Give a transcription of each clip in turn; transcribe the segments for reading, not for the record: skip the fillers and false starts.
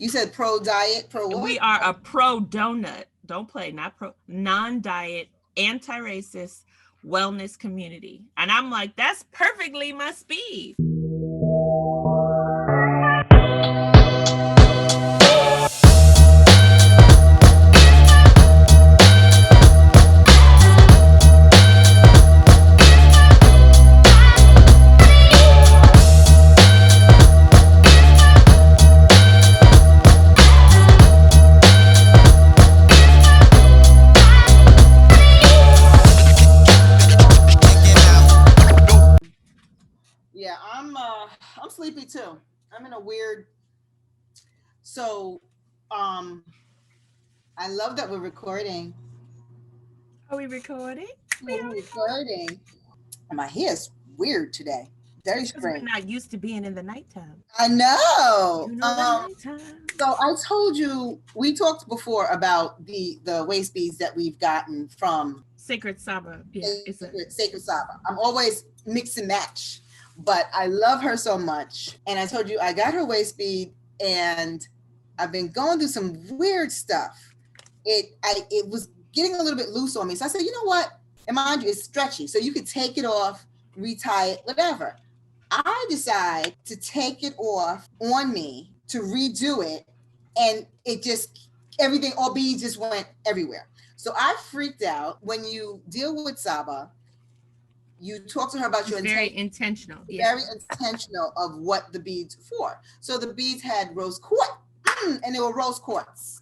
You said pro diet, pro what? We are a pro donut. Don't play, not pro, non-diet, anti-racist wellness community. And I'm like, that's perfectly my speed. Yeah, I'm sleepy too. I'm in a weird. So, um, I love that we're recording. Are we recording? Yeah, we're recording. My hair's weird today. Very Because we're strange. not used to being in the nighttime. I know. You know the nighttime. So I told you we talked before about the waist beads that we've gotten from Sacred Saba. Yeah, Sacred Saba. I'm always mix and match, but I love her so much. And I told you I got her waist bead, and I've been going through some weird stuff. It was getting a little bit loose on me, so I said, you know what? And mind you, it's stretchy, so you could take it off, retie it, whatever. I decide to take it off on me to redo it, and it just everything, all beads just went everywhere. So I freaked out. When you deal with Saba, you talk to her about your very intentional. Very intentional of what the beads for. So the beads had rose quartz, and they were rose quartz.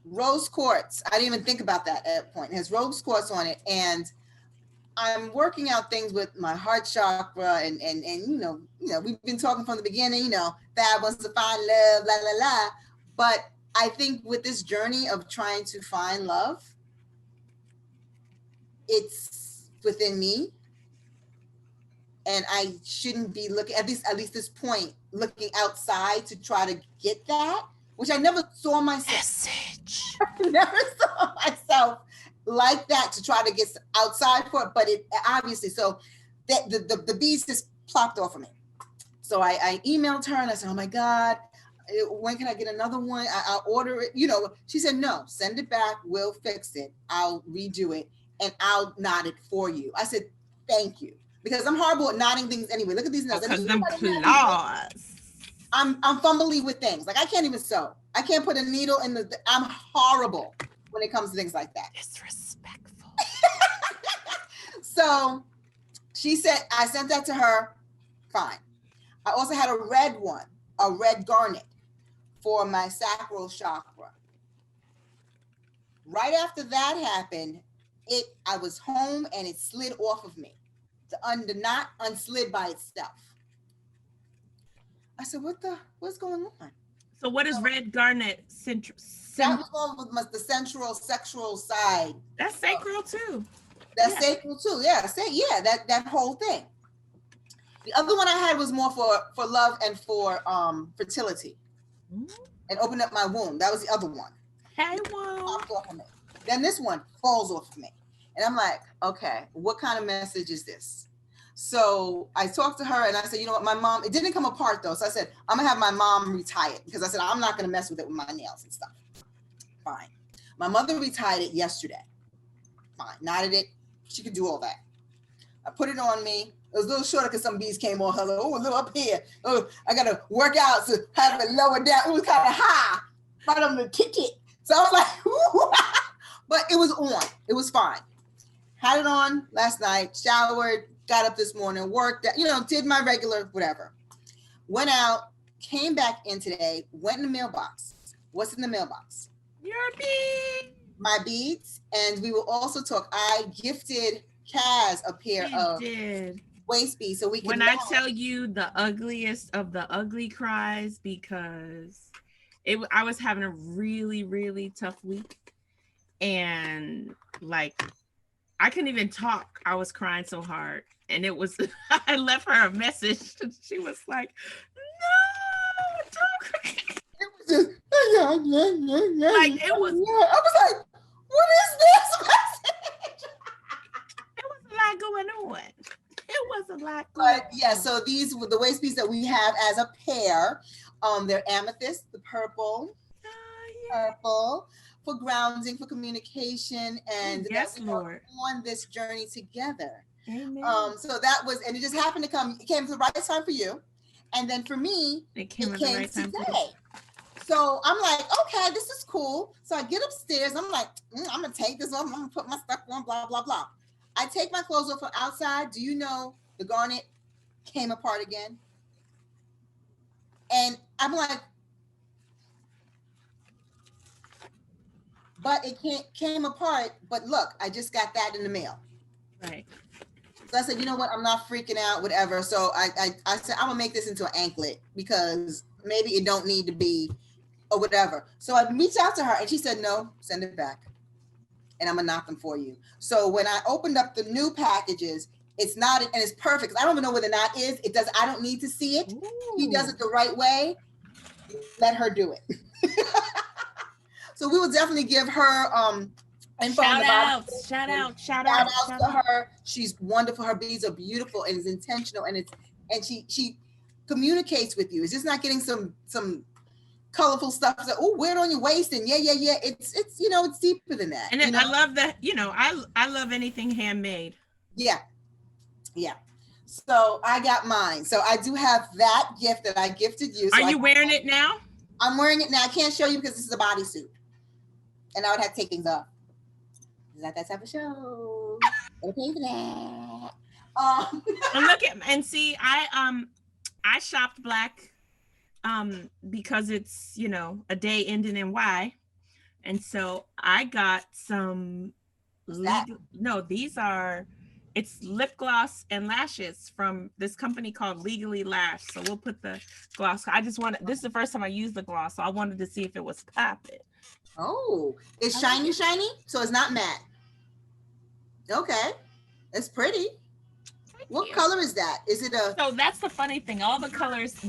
Rose quartz. I didn't even think about that at that point. It has rose quartz on it, and I'm working out things with my heart chakra, and you know, we've been talking from the beginning. You know, Fab wants to find love, la la la. But I think with this journey of trying to find love, it's within me, and I shouldn't be looking at least this point, looking outside to try to get that, which I never saw myself. Message. I never saw myself like that to try to get outside for it, but it obviously, so that the beads just plopped off of me. So I emailed her and I said, oh my God, when can I get another one? I'll order it. You know, she said, no, send it back. We'll fix it. I'll redo it and I'll knot it for you. I said, thank you. Because I'm horrible at knotting things anyway. Look at these nails. Because them claws. I'm fumbly with things. Like I can't even sew. I can't put a needle in the, I'm horrible when it comes to things like that. Disrespectful. So she said, I sent that to her. Fine. I also had a red one, a red garnet for my sacral chakra. Right after that happened, I was home and it slid off of me. The knot unslid by itself. I said, what's going on? So what is red garnet? That was all with the central sexual side. That's sacral too. That's sacral too. Yeah, that whole thing. The other one I had was more for love and for fertility, and open up my womb. That was the other one. Hey, womb. Popped off of me. Then this one falls off of me, and I'm like, okay, what kind of message is this? So I talked to her and I said, you know what, my mom, it didn't come apart though. So I said, I'm gonna have my mom retie it because I said, I'm not gonna mess with it with my nails and stuff. Fine. My mother retied it yesterday. Fine. Knotted it. She could do all that. I put it on me. It was a little shorter because some beads came on her. Like, oh, a little up here. Oh, I got to work out to have it lower down. It was kind of high. Right on the ticket. So I was like, ooh. But it was on. It was fine. Had it on last night, showered, got up this morning, worked, did my regular whatever. Went out, came back in today, went in the mailbox. What's in the mailbox? Your beads. My beads. And we will also talk. I gifted Kaz a pair of waist beads so we can. When I tell you the ugliest of the ugly cries, because I was having a really, really tough week. And like, I couldn't even talk. I was crying so hard. And it was, I left her a message. She was like, no, don't cry. It was just, like, it was. I was like, what is this message? It was a lot going on. It was a lot going on. Yeah, so these were the waist beads that we have as a pair. They're amethyst, the purple, purple for grounding, for communication, and yes, that we Lord, are on this journey together. Amen. So that was, and it just happened to come. It came to the right time for you, and then for me, it came at the right time today. So I'm like, okay, this is cool. So I get upstairs. I'm like, I'm gonna take this off. I'm gonna put my stuff on. Blah blah blah. I take my clothes off from outside. Do you know the garnet came apart again? And I'm like, but it came apart. But look, I just got that in the mail. Right. So I said, you know what? I'm not freaking out, whatever. So I said, I'm gonna make this into an anklet because maybe it don't need to be or whatever. So I reached out to her and she said, no, send it back. And I'm gonna knock them for you. So when I opened up the new packages, it's not, and it's perfect. I don't even know where the knot is. It does. I don't need to see it. Ooh. He does it the right way. Let her do it. So we will definitely give her info on the bottom. Shout out to her. She's wonderful. Her beads are beautiful and it's intentional, and she communicates with you. It's just not getting some colorful stuff that, oh, wear it on your waist, and yeah. It's it's deeper than that. And I love that, I love anything handmade. Yeah. So I got mine. So I do have that gift that I gifted you. So are you wearing it now? I'm wearing it now. I can't show you because this is a bodysuit. And I would have to take things off. Is that type of show? Okay for that. And look at, and see, I shopped black because it's, a day ending in Y. And so I got some, it's lip gloss and lashes from this company called Legally Lashed. So we'll put the gloss. This is the first time I used the gloss, so I wanted to see if it was popping. Oh, it's shiny, so it's not matte. Okay, it's pretty. What color is that? Is it a? So that's the funny thing. All the colors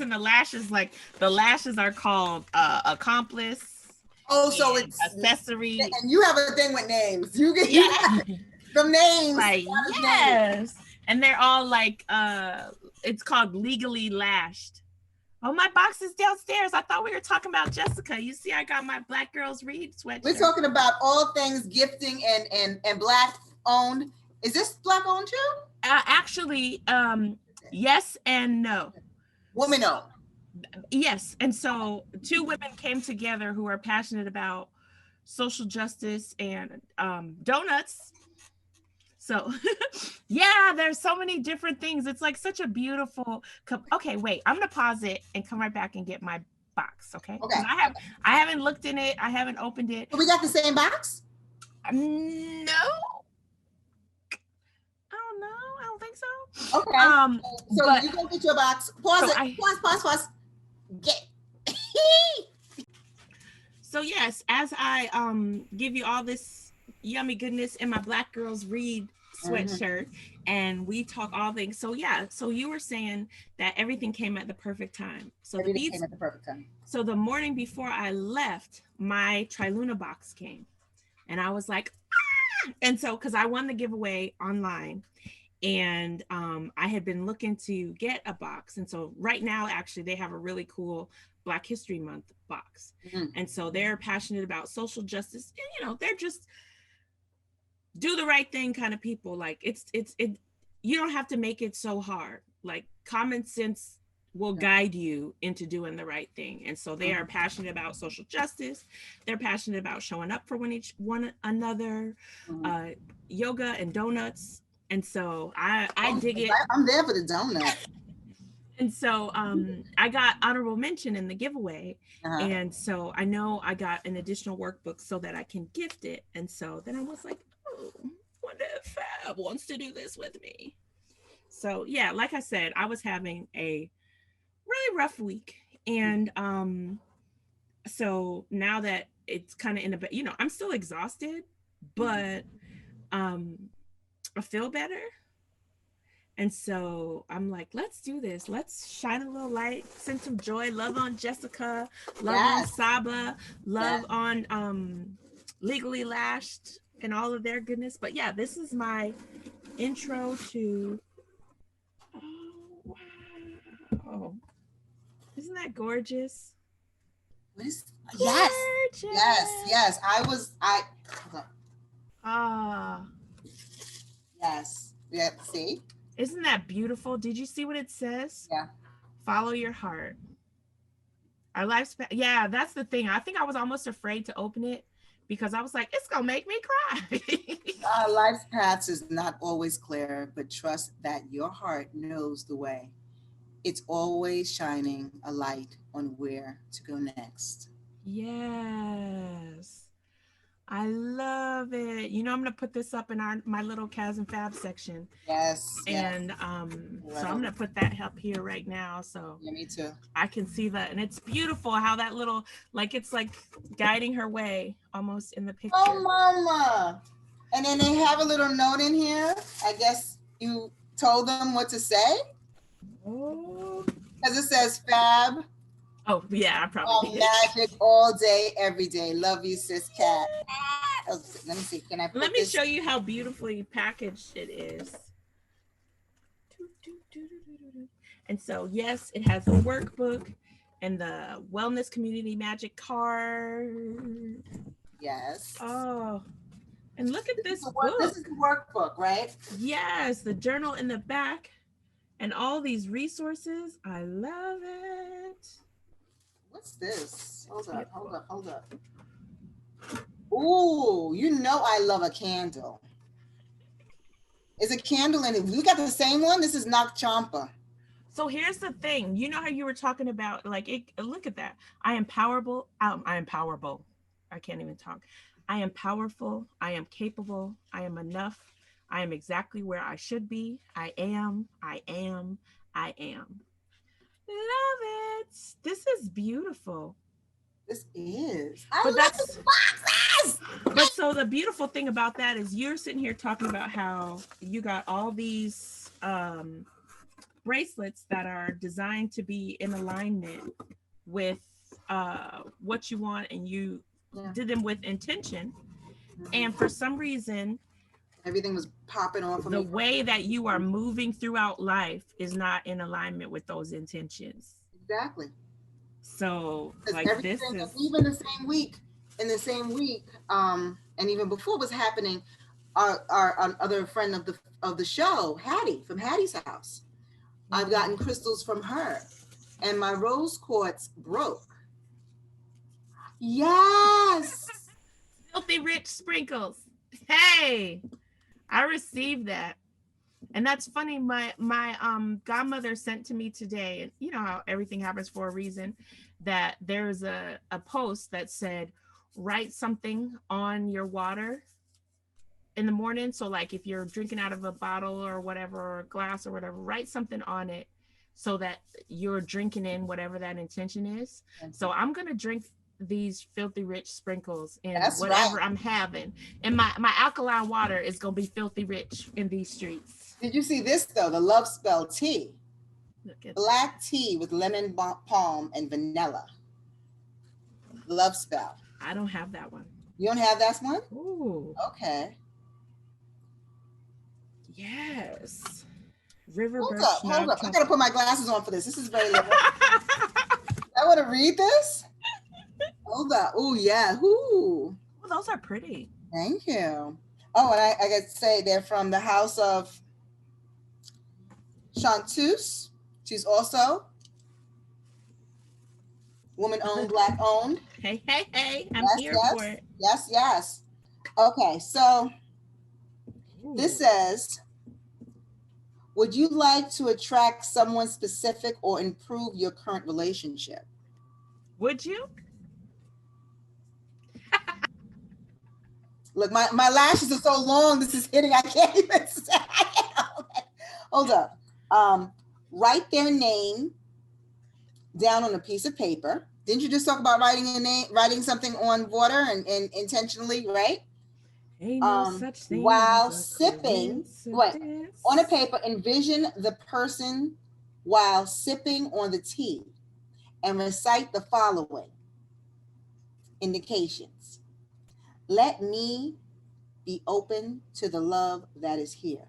in the lashes, like the lashes are called accomplice. Oh, so it's accessory. And you have a thing with names. You get the names. Like, yes. And they're all like, it's called Legally Lashed. Oh, my box is downstairs. I thought we were talking about Jessica. You see, I got my Black Girls Read sweatshirt. We're talking about all things gifting and Black owned. Is this Black owned too? Actually, yes and no. Woman owned. Yes. And so 2 women came together who are passionate about social justice and donuts. So yeah, there's so many different things. It's like such a beautiful, okay, wait, I'm gonna pause it and come right back and get my box, okay? Okay. I haven't looked in it. I haven't opened it. We got the same box? No. I don't think so. Okay. So but, you go get your box. Pause it. Pause. Get. So yes, as I give you all this yummy goodness in my Black Girls Read sweatshirt, and we talk all things. So yeah, so you were saying that everything came at the perfect time. So everything came at the perfect time. So the morning before I left, my Triluna box came, and I was like, ah! And so because I won the giveaway online, and I had been looking to get a box, and so right now actually they have a really cool Black History Month box, and so they're passionate about social justice, and they're just do the right thing kind of people. Like it's you don't have to make it so hard. Like common sense will guide you into doing the right thing. And so they are passionate about social justice. They're passionate about showing up for one another, yoga and donuts. And so I dig it. I'm there for the donut. And so I got honorable mention in the giveaway. And so I know I got an additional workbook so that I can gift it. And so then I was like, oh, wonder if Fab wants to do this with me. So yeah, like I said, I was having a really rough week. And so now that it's kind of in a, I'm still exhausted, but I feel better. And so I'm like, let's do this. Let's shine a little light, send some joy, love on Jessica, love on Saba, love on Legally Lashed and all of their goodness. But yeah, this is my intro to, oh, wow. Isn't that gorgeous? What is, Gorgeous. yes. Hold on. Ah, Yes. Yeah, see? isn't that beautiful? Did you see what it says? Yeah. Follow your heart. Our lifespan. Yeah, that's the thing. I think I was almost afraid to open it because I was like, it's gonna make me cry. Life's paths is not always clear, but trust that your heart knows the way. It's always shining a light on where to go next. Yes. I love it. You know, I'm gonna put this up in my little Cas and Fab section. Yes, yes. And Right so I'm over. gonna put that up here right now so Yeah, me too. I can see that. And it's beautiful how that little, like, it's like guiding her way almost in the Oh, picture. mama. And then they have a little note in here. I guess you told them what to say Oh, because it says Fab, oh yeah, I probably did. Magic all day, every day. Love you, sis cat. Oh, let me see. Can I Let put me this? show you how beautifully packaged it is. And so, yes, it has the workbook and the Wellness Community Magic card. Yes. Oh, and look at this This is book. the workbook, right? Yes, the journal in the back and all these resources. I love it. What's this? Hold up, Beautiful. hold up, hold up. Ooh, you know I love a candle. Is a candle in it? We got the same one. This is Nak Champa. So here's the thing. You know how you were talking about, like, it, look at that. I am powerful. I am powerful. I can't even talk. I am powerful. I am capable. I am enough. I am exactly where I should be. I am. I am. I am. Love it. This is beautiful. This is. I But love the that's, boxes. but so the beautiful thing about that is you're sitting here talking about how you got all these bracelets that are designed to be in alignment with what you want, and you did them with intention. And for some reason, Everything was popping off of the me. way that you are moving throughout life is not in alignment with those intentions. Exactly. So, Because like, this everything, is, even in the same week, and even before was happening, our other friend of the show, Hattie from Hattie's house. I've gotten crystals from her, and my rose quartz broke. Yes. filthy rich sprinkles. Hey, I received that. And that's funny. My godmother sent to me today, and you know how everything happens for a reason, that there's a post that said, write something on your water in the morning. So like if you're drinking out of a bottle or whatever, or a glass or whatever, write something on it so that you're drinking in whatever that intention is. So I'm gonna drink these filthy rich sprinkles in whatever I'm having, and my alkaline water is gonna be filthy rich in these streets. Did you see this though? The love spell tea. Black that. tea with lemon balm and vanilla. Love spell. I don't have that one. You don't have that one? Ooh. Okay. Yes. River Hold Birch. Hold up. I gotta put my glasses on for this. This is very little. I want to read this. Hold up. Oh yeah. Ooh. Well, those are pretty. Thank you. Oh, and I got to say they're from the house of Chanteuse. She's also woman-owned, black-owned. Hey, I'm here for it. Yes. Okay, so this says, would you like to attract someone specific or improve your current relationship? Would you? Look, my lashes are so long. This is hitting. I can't even say. Hold up. Write their name down on a piece of paper. Didn't you just talk about writing something on water and intentionally, right? Ain't no such thing while sipping, on a paper, envision the person while sipping on the tea and recite the following indications. Let me be open to the love that is here.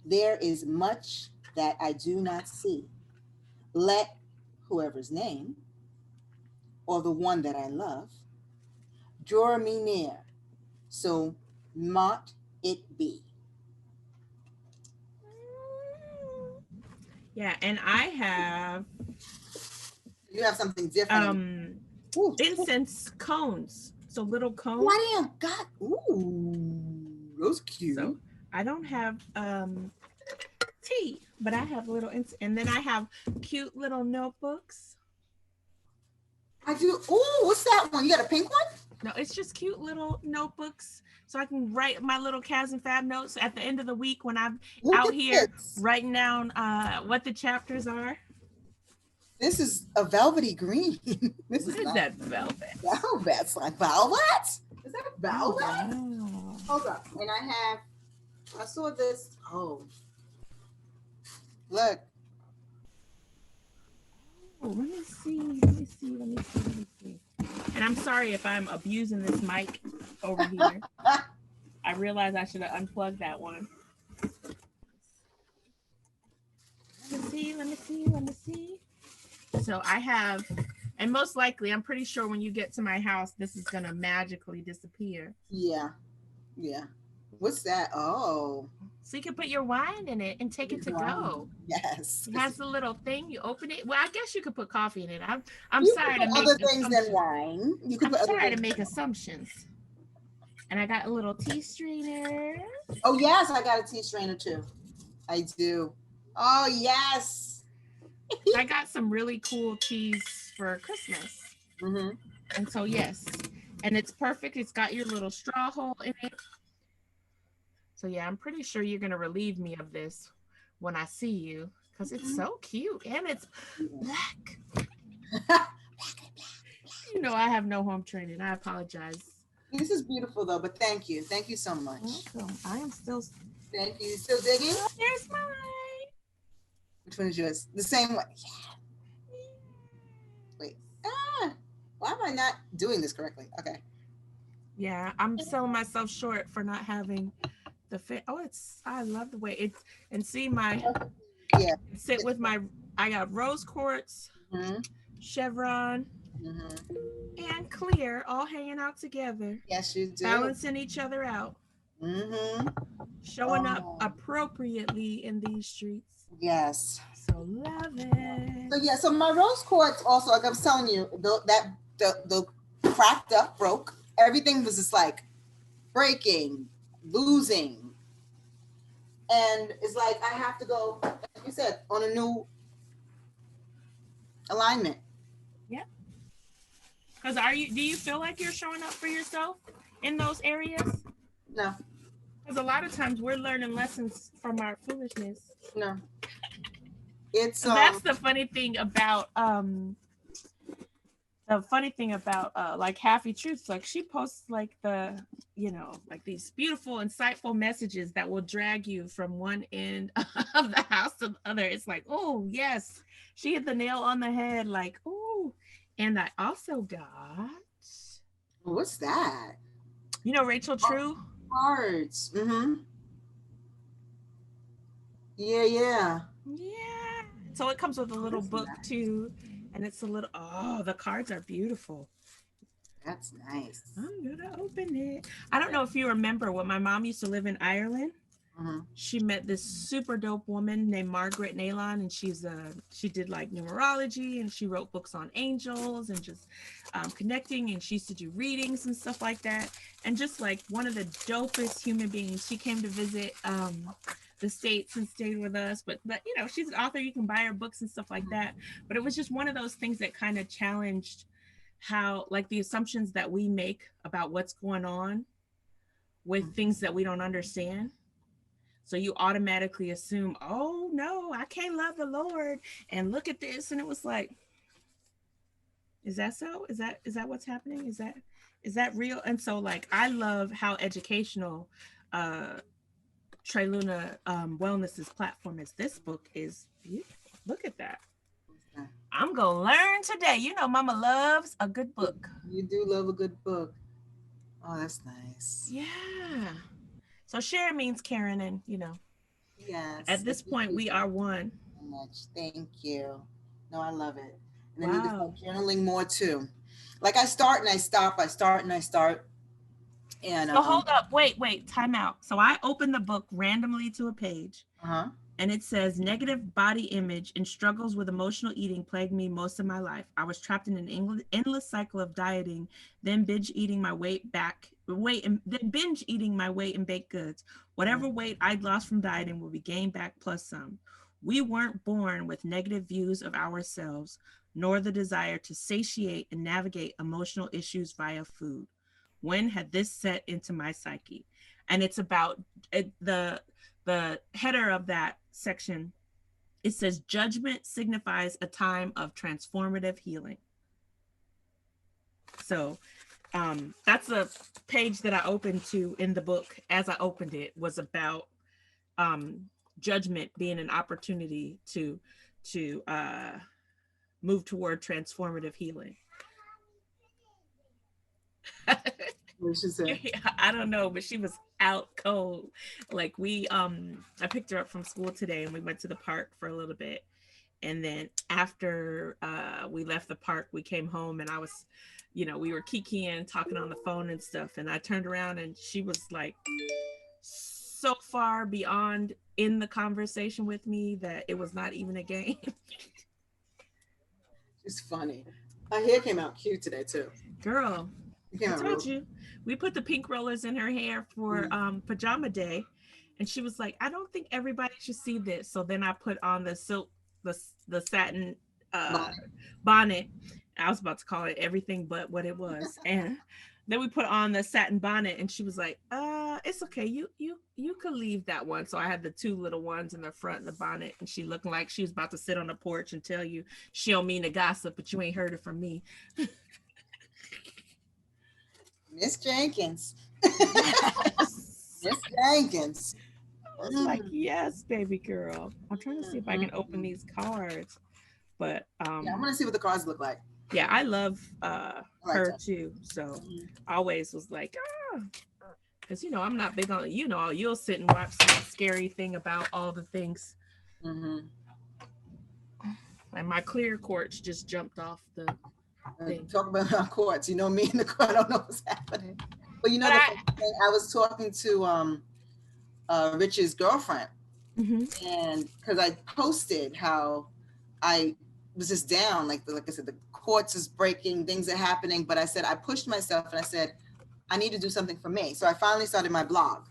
There is much that I do not see. Let whoever's name, or the one that I love, draw me near, so mought it be. Yeah, and I have You have something different. Ooh. Incense cones. So little cones. I damn got, ooh, those cute. So I don't have tea, but I have little, and then I have cute little notebooks. I do. Ooh, what's that one? You got a pink one? No, it's just cute little notebooks, so I can write my little Cas and Fab notes at the end of the week when I'm out here writing down what the chapters are. This is a velvety green. This What is nice. that velvet? Velvet's like velvet. Is that velvet? Oh. Hold up. And I saw this. Oh, look. Oh, let me see. And I'm sorry if I'm abusing this mic over here. I realized I should have unplugged that one. Let me see. So I have, and most likely, I'm pretty sure when you get to my house, this is going to magically disappear. Yeah. What's that? Oh. So you can put your wine in it and take it to go. Yes. It has the little thing. You open it. Well, I guess you could put coffee in it. I'm you sorry to make other things than wine. I'm sorry to make assumptions. And I got a little tea strainer. Oh yes, I got a tea strainer too. I do. Oh yes. I got some really cool teas for Christmas. Mm-hmm. And so yes, and it's perfect. It's got your little straw hole in it. So yeah, I'm pretty sure you're gonna relieve me of this when I see you, because it's so cute and it's black. You know, I have no home training. I apologize. This is beautiful though, but thank you so much. Welcome. I am still. Thank you. Still digging? Oh, there's mine. Which one is yours? The same one. Yeah. Wait. Why am I not doing this correctly? Okay. Yeah, I'm selling myself short for not having the fit. Oh, I love the way it's, and see my, yeah. Sit with my, I got rose quartz, chevron, and clear all hanging out together. Yes, you do. Balancing each other out. Showing up appropriately in these streets. Yes. So love it. So yeah, so my rose quartz also, like I was telling you, the cracked up, broke. Everything was just like breaking, losing. And it's like I have to go, like you said, on a new alignment. Yeah. Because do you feel like you're showing up for yourself in those areas? No. Because a lot of times we're learning lessons from our foolishness. No. It's that's the funny thing about like HalfieTruths, like she posts like like these beautiful, insightful messages that will drag you from one end of the house to the other. It's like, oh yes, she hit the nail on the head. Like, oh, and I also got, what's that? You know, Rachel True cards. Yeah. So it comes with a little book too, and it's a little, the cards are beautiful. That's nice. I'm gonna open it. I don't know if you remember when my mom used to live in Ireland. She met this super dope woman named Margaret Neylon, and she did like numerology, and she wrote books on angels and just connecting, and she used to do readings and stuff like that, and just like one of the dopest human beings. She came to visit the States and stayed with us, but you know, she's an author. You can buy her books and stuff like that, but it was just one of those things that kind of challenged how, like, the assumptions that we make about what's going on with things that we don't understand. So you automatically assume, oh no, I can't love the Lord, and look at this. And it was like, is that so? Is that what's happening? Is that real? And so, like, I love how educational Triluna Wellness's platform is. This book is beautiful. Look at that. I'm gonna learn today. You know, Mama loves a good book. You do love a good book. Oh, that's nice. Yeah. So share means Karen, and you know. Yes. At this point, we are one. So much. Thank you. No, I love it. And I need to start journaling more too. Like I start and I stop, I start and I start. And so hold up, wait, time out. So I opened the book randomly to a page. And it says, negative body image and struggles with emotional eating plagued me most of my life. I was trapped in an endless cycle of dieting, then binge eating my weight in baked goods. Whatever weight I'd lost from dieting will be gained back plus some. We weren't born with negative views of ourselves, nor the desire to satiate and navigate emotional issues via food. When had this set into my psyche? And it's about the header of that section. It says, judgment signifies a time of transformative healing. So that's a page that I opened to in the book. As I opened it, was about judgment being an opportunity to move toward transformative healing. What she said? I don't know, but she was out cold. Like I picked her up from school today and we went to the park for a little bit. And then after we left the park, we came home and I was, we were kikiing, talking on the phone and stuff. And I turned around and she was like so far beyond in the conversation with me that it was not even a game. It's funny. Her hair came out cute today too. Girl, I told you. We put the pink rollers in her hair for pajama day. And she was like, I don't think everybody should see this. So then I put on the silk, the satin bonnet. I was about to call it everything but what it was. And then we put on the satin bonnet and she was like, it's okay. You could leave that one. So I had the two little ones in the front of the bonnet and she looking like she was about to sit on the porch and tell you she don't mean to gossip, but you ain't heard it from me. Miss Jenkins. Miss Jenkins. I was like, yes, baby girl. I'm trying to see if I can open these cards. But yeah, I'm gonna see what the cards look like. Yeah, I love her too. So I always was like, because I'm not big on, you'll sit and watch some scary thing about all the things. And my clear quartz just jumped off the thing. Talk about our quartz. Me in the court, I don't know what's happening. But I was talking to Rich's girlfriend, and because I posted how I was just down, like I said, the quartz is breaking, things are happening, but I said I pushed myself and I said I need to do something for me. So I finally started my blog.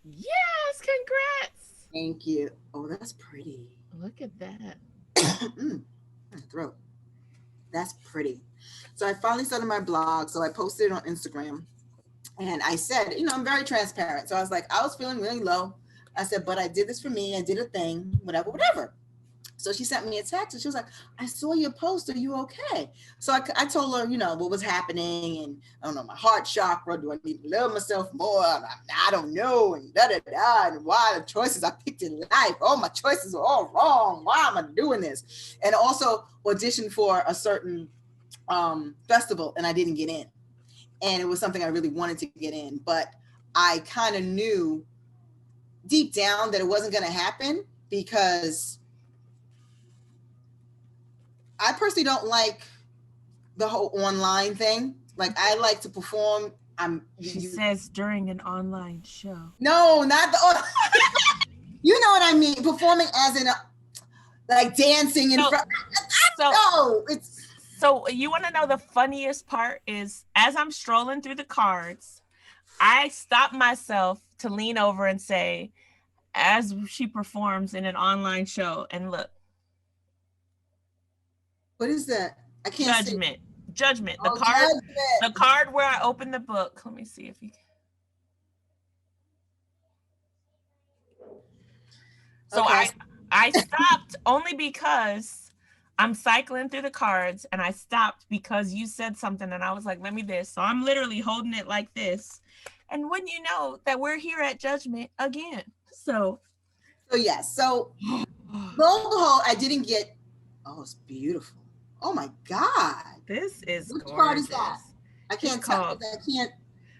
Yes, congrats. Thank you. Oh, that's pretty. Look at that. My throat. That's pretty. So I finally started my blog. So I posted it on Instagram and I said, I'm very transparent. So I was like, I was feeling really low. I said, but I did this for me. I did a thing, whatever. So she sent me a text and she was like, I saw your post. Are you okay? So I told her, what was happening. And I don't know, my heart chakra. Do I need to love myself more? I don't know. And and why the choices I picked in life. Oh, my choices are all wrong. Why am I doing this? And also auditioned for a certain festival and I didn't get in. And it was something I really wanted to get in. But I kind of knew deep down that it wasn't going to happen because I personally don't like the whole online thing. Like I like to perform. She says during an online show. No, not the. You know what I mean? Performing as in like dancing in front. No, it's. So you want to know the funniest part is as I'm strolling through the cards, I stop myself to lean over and say, as she performs in an online show, and look. What is that? I can't Judgment. see. Judgment. The card. Judgment. The card where I opened the book. Let me see if you can. So okay. I stopped only because I'm cycling through the cards and I stopped because you said something and I was like, let me this. So I'm literally holding it like this. And wouldn't you know that we're here at Judgment again. So yes. So lo and behold, I didn't get. Oh, it's beautiful. Oh my God. This is Which gorgeous. card is that? I can't tell. I can't.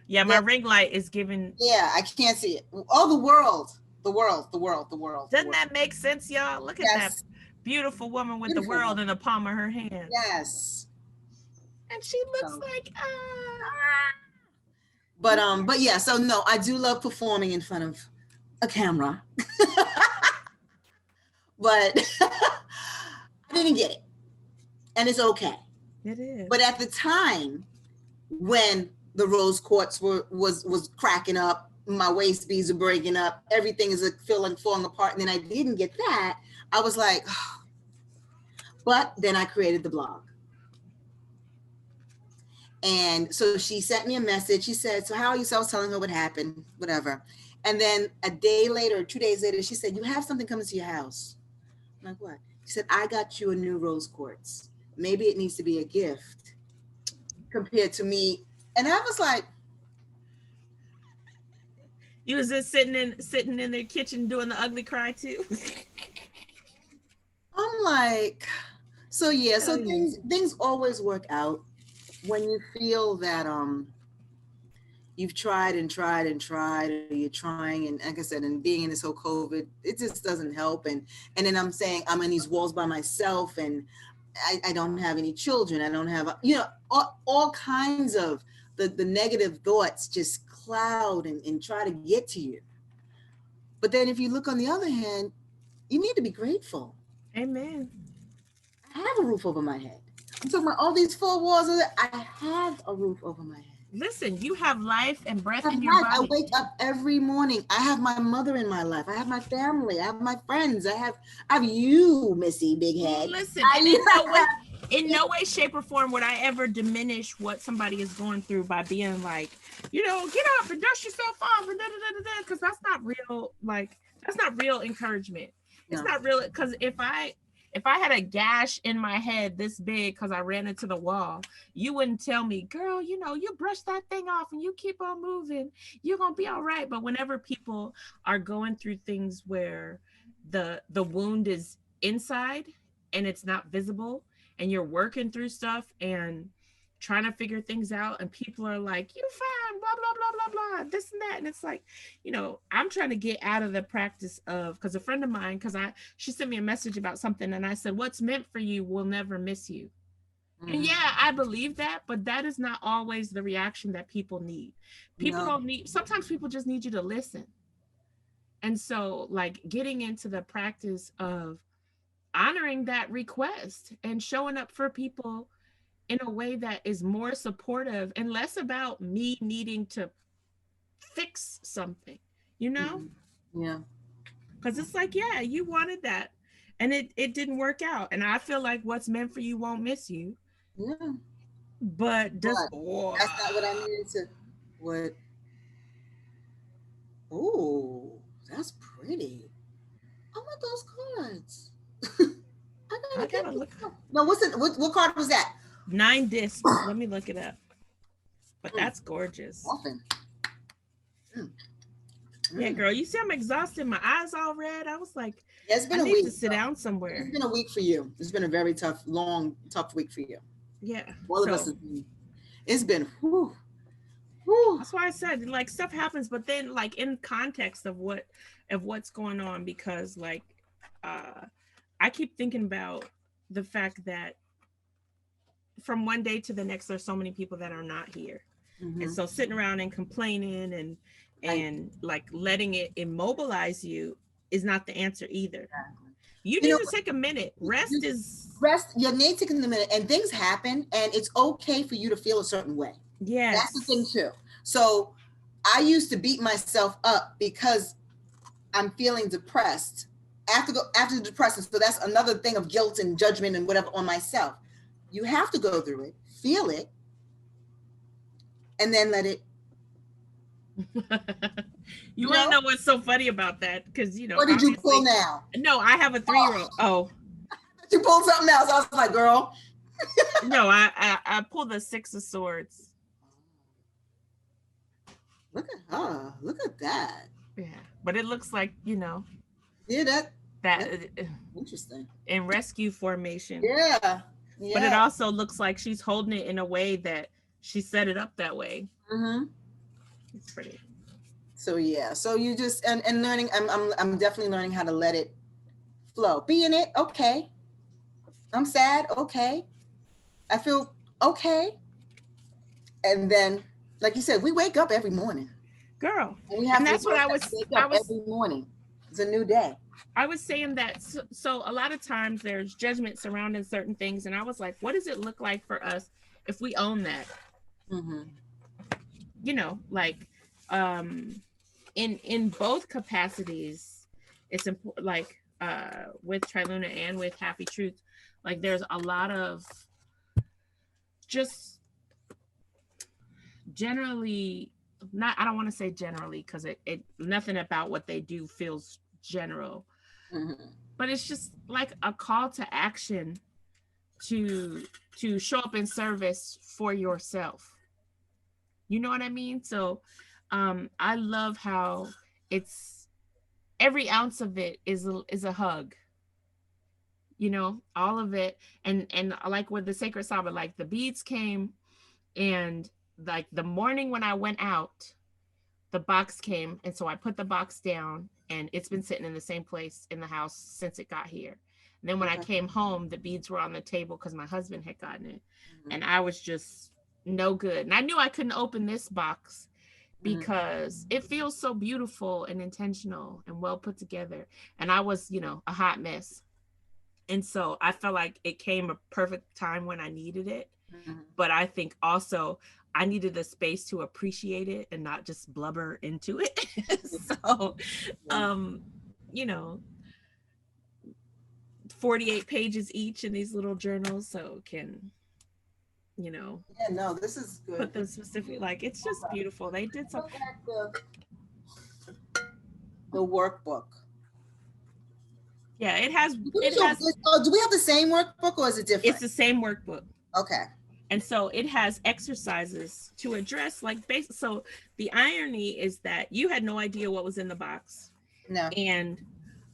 Yeah, my ring light is giving. Yeah, I can't see it. Oh, the world. Doesn't that make sense, y'all? Look at that beautiful woman with Beautiful the world woman. in the palm of her hand. Yes. And she looks So. like But yeah, so no, I do love performing in front of a camera. But I didn't get it. And it's okay. It is. But at the time when the rose quartz was cracking up, my waist beads are breaking up, everything is falling apart, and then I didn't get that, I was like, oh. But then I created the blog. And so she sent me a message. She said, so how are you? So I was telling her what happened, whatever. And then a day later, 2 days later, she said, you have something coming to your house. I'm like, what? She said, I got you a new rose quartz. Maybe it needs to be a gift compared to me. And I was like, you was just sitting in their kitchen doing the ugly cry too. I'm like, so yeah, so things always work out when you feel that you've tried and tried and tried, or you're trying, and like I said, and being in this whole COVID, it just doesn't help. And then I'm saying I'm in these walls by myself, and I don't have any children. I don't have, all kinds of the negative thoughts just cloud and try to get to you. But then if you look on the other hand, you need to be grateful. Amen. I have a roof over my head. I'm talking about all these four walls. I have a roof over my head. Listen, you have life and breath in your body. I wake up every morning. I have my mother in my life. I have my family. I have my friends. I have you, Missy Big Head. Listen, in no way, shape, or form would I ever diminish what somebody is going through by being like, get up and dust yourself off and because that's not real. Like, that's not real encouragement. It's not real, because if I had a gash in my head this big because I ran into the wall, you wouldn't tell me, girl, you brush that thing off and you keep on moving, you're gonna be all right. But whenever people are going through things where the wound is inside and it's not visible, and you're working through stuff and trying to figure things out, and people are like, you fine, blah, blah, blah, blah, blah, this and that. And it's like, I'm trying to get out of the practice of, because a friend of mine, she sent me a message about something, and I said, what's meant for you will never miss you. Mm-hmm. And yeah, I believe that, but that is not always the reaction that people need. Sometimes people just need you to listen. And so, like, getting into the practice of honoring that request and showing up for people in a way that is more supportive and less about me needing to fix something, Yeah. Because it's like, yeah, you wanted that and it didn't work out. And I feel like what's meant for you won't miss you. Yeah. But that's not what I needed to. What? Oh, that's pretty. I want those cards. I gotta look. No, what card was that? 9 discs. Let me look it up. But that's gorgeous. Often. Yeah, girl, you see I'm exhausted. My eyes all red. I was like, it's been I a need week to sit down somewhere. It's been a week for you. It's been a very tough week for you. Yeah. All of us. It's been. Whew. That's why I said, like, stuff happens, but then, like, in context of what's going on, because, like, I keep thinking about the fact that from one day to the next, there's so many people that are not here. Mm-hmm. And so sitting around and complaining and like letting it immobilize you is not the answer either. Exactly. You need to take a minute. Rest. You need to take a minute, and things happen, and it's okay for you to feel a certain way. Yeah, that's the thing too. So I used to beat myself up because I'm feeling depressed after the depression. So that's another thing of guilt and judgment and whatever on myself. You have to go through it, feel it, and then let it. You want to know what's so funny about that? Because, What did you pull now? No, I have a 3-year-old. Oh. You pulled something else. I was like, girl. No, I pulled the 6 of Swords. Look at her. Look at that. Yeah, but it looks like, Yeah, that's interesting. In rescue formation. Yeah. But it also looks like she's holding it in a way that she set it up that way. Mm-hmm. It's pretty. So yeah. So you just and learning. I'm definitely learning how to let it flow. Be in it, okay. I'm sad. Okay. I feel okay. And then, like you said, we wake up every morning. Girl. And we have And to that's what wake up every morning. It's a new day. I was saying that, so a lot of times there's judgment surrounding certain things, and I was like, what does it look like for us if we own that? Mm-hmm. You know, like, in both capacities, it's important. Like, with Triluna and with HalfieTruths, like there's a lot of just generally, not, I don't want to say generally, because it nothing about what they do feels general. Mm-hmm. But it's just like a call to action to show up in service for yourself. You know what I mean? So I love how it's every ounce of it is a hug. You know, all of it. And like with the sacred Saba, like the beads came, and like the morning when I went out, the box came, and so I put the box down, and it's been sitting in the same place in the house since it got here. And then when I came home, the beads were on the table because my husband had gotten it. Mm-hmm. And I was just no good. And I knew I couldn't open this box because it feels so beautiful and intentional and well put together. And I was, you know, a hot mess. And so I felt like it came a perfect time when I needed it. Mm-hmm. But I think also I needed the space to appreciate it and not just blubber into it. So, you know, 48 pages each in these little journals, so can, you know. Yeah, no, this is good. Put them specific, like, it's just beautiful. They did something. The workbook. Yeah, it has. Do we have the same workbook or is it different? It's the same workbook. Okay. And so it has exercises to address, like, so the irony is that you had no idea what was in the box. No. And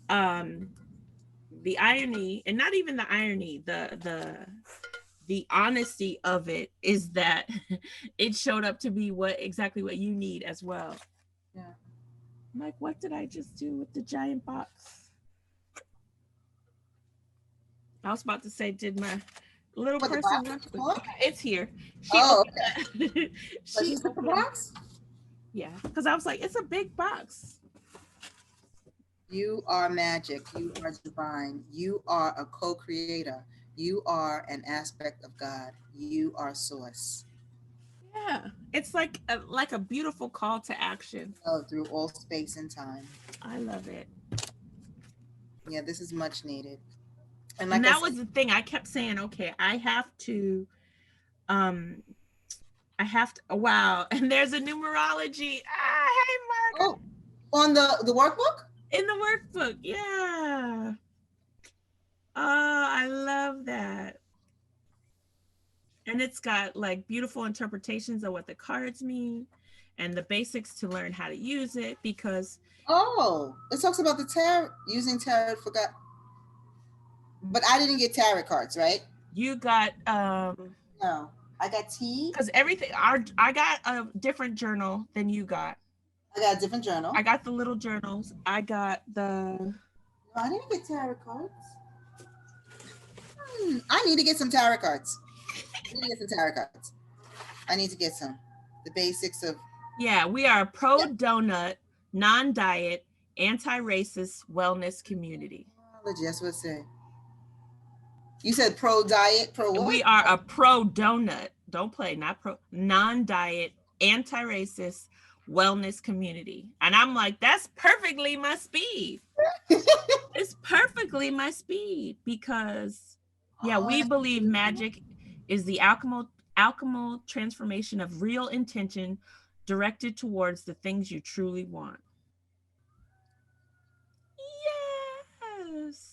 the irony, and not even the irony, the honesty of it is that it showed up to be exactly what you need as well. Yeah. I'm like, what did I just do with the giant box? I was about to say, did my little person work? It's here. Okay. She took the box? Yeah, because I was like, it's a big box. You are magic. You are divine. You are a co-creator. You are an aspect of God. You are source. Yeah, it's like a beautiful call to action. Oh, through all space and time. I love it. Yeah, this is much needed. And that was the thing. I kept saying, okay, I have to, wow. And there's a numerology. Hey, Margaret. Oh, on the workbook? In the workbook, yeah. Oh, I love that. And it's got like beautiful interpretations of what the cards mean and the basics to learn how to use it, because. Oh, it talks about the tarot, using tarot for God. But I didn't get tarot cards, right? You got no, I got tea. Because everything, I got a different journal than you got. I got a different journal. I got the little journals. I got the. No, I didn't get tarot cards. I need to get some tarot cards. I need to get some. The basics of. Yeah, we are a pro-donut, non-diet, anti-racist wellness community. That's what it said. You said pro-diet, pro what? We are a pro-donut. Don't play, not pro. Non-diet, anti-racist wellness community. And I'm like, that's perfectly my speed. It's perfectly my speed, because we believe magic is the alchemical transformation of real intention directed towards the things you truly want. Yes.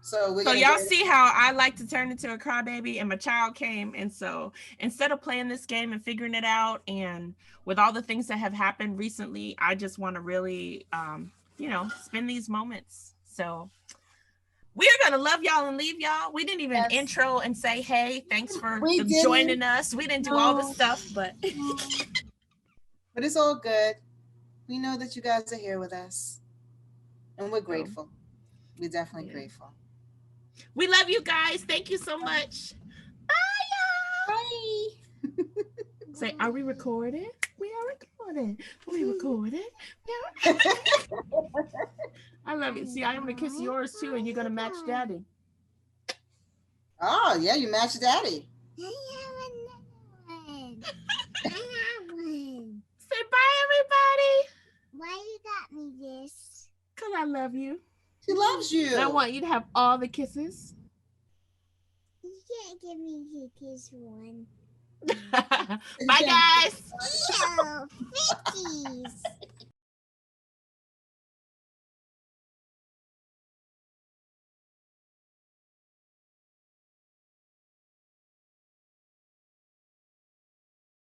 So y'all see how I like to turn into a crybaby, and my child came, and so instead of playing this game and figuring it out, and with all the things that have happened recently, I just want to really, spend these moments. So we're gonna love y'all and leave y'all. We didn't even intro and say, hey, thanks for joining us. We didn't do all the stuff, but but it's all good. We know that you guys are here with us, and we're grateful. We're definitely grateful. We love you guys. Thank you so much. Bye, y'all. Bye. Say, are we recording? We are recording. We recorded. I love it. See, I'm gonna kiss yours too, and you're gonna match Daddy. Oh yeah, you match Daddy. Say bye, everybody. Why you got me this? Cause I love you. She loves you. And I want you to have all the kisses. You can't give me the kiss one. Bye, guys. Ew, 50s.